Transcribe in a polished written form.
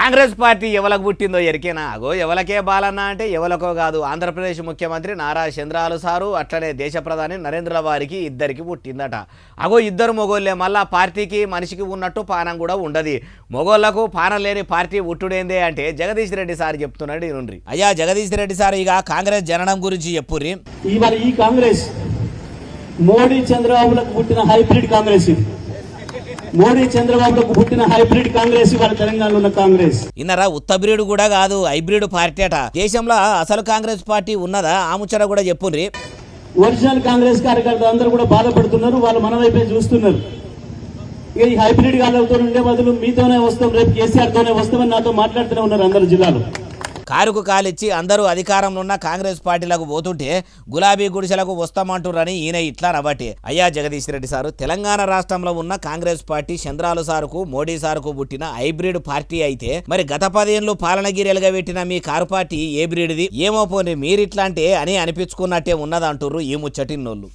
Congress party ఎవలకు పుట్టిందో ఎరికేనా? అగో ఎవలకే బాలన్న అంటే ఎవలకో కాదు, ఆంధ్రప్రదేశ్ ముఖ్యమంత్రి నారా చంద్రబాబు సారు అట్లనే దేశ ప్రధాని నరేంద్ర వారికి ఇద్దరికి పుట్టిందట. అగో ఇద్దరు మొగోళ్ళే, మళ్ళా పార్టీకి మనిషికి ఉన్నట్టు పానం కూడా ఉండదు. మొగోళ్లకు పానం లేని పార్టీ పుట్టుడేందే అంటే జగదీష్ రెడ్డి సార్ చెప్తున్నాడు. ఇనుండ్రి. అయ్యా జగదీష్ రెడ్డి సార్ ఇక కాంగ్రెస్ జననం గురించి చెప్పుర్రి. ఈ కాంగ్రెస్ మోడీ చంద్రబాబులకు పుట్టిన హైబ్రిడ్ కాంగ్రెస్. మోడీ చంద్రబాబులకు పుట్టిన హైబ్రిడ్ కాంగ్రెస్ ఇవాళ తెలంగాణలో ఉన్న కాంగ్రెస్. ఇన్నరా ఉత్తబ్రిడ్ కూడా కాదు, హైబ్రిడ్ పార్టీ అట. దేశంలో అసలు కాంగ్రెస్ పార్టీ ఉన్నదా? ఆ ముచ్చట కూడా చెప్పుర్రి. ఒరిజినల్ కాంగ్రెస్ కార్యకర్తలు అందరూ కూడా బాధపడుతున్నారు, వాళ్ళు మన వైపే చూస్తున్నారు. ఇక ఈ హైబ్రిడ్ గాలతో ఉండే బదులు మీతోనే వస్తాం, రేపు కేసీఆర్ తోనే వస్తామని నాతో మాట్లాడుతూనే ఉన్నారు అందరు జిల్లాలో. కారుకు కాలిచ్చి అందరూ అధికారంలో ఉన్న కాంగ్రెస్ పార్టీలకు పోతుంటే గులాబీ గుడిసెలకు వస్తామంటురని ఈయన ఇట్లా నవ్వటే. అయ్యా జగదీష్ రెడ్డి సారు, తెలంగాణ రాష్ట్రంలో ఉన్న కాంగ్రెస్ పార్టీ చంద్రాలు సారుకు మోడీ సారుకు పుట్టిన హైబ్రిడ్ పార్టీ అయితే మరి గత 10 ఏళ్ళు పాలనగిరిలుగా పెట్టిన మీ కారు పార్టీ ఏ బ్రీడ్ది? ఏమో పోనీ మీరిట్లాంటే అని అనిపించుకున్నట్టే ఉన్నదంటుర్రు ఈ ముచ్చటిన్నోళ్ళు.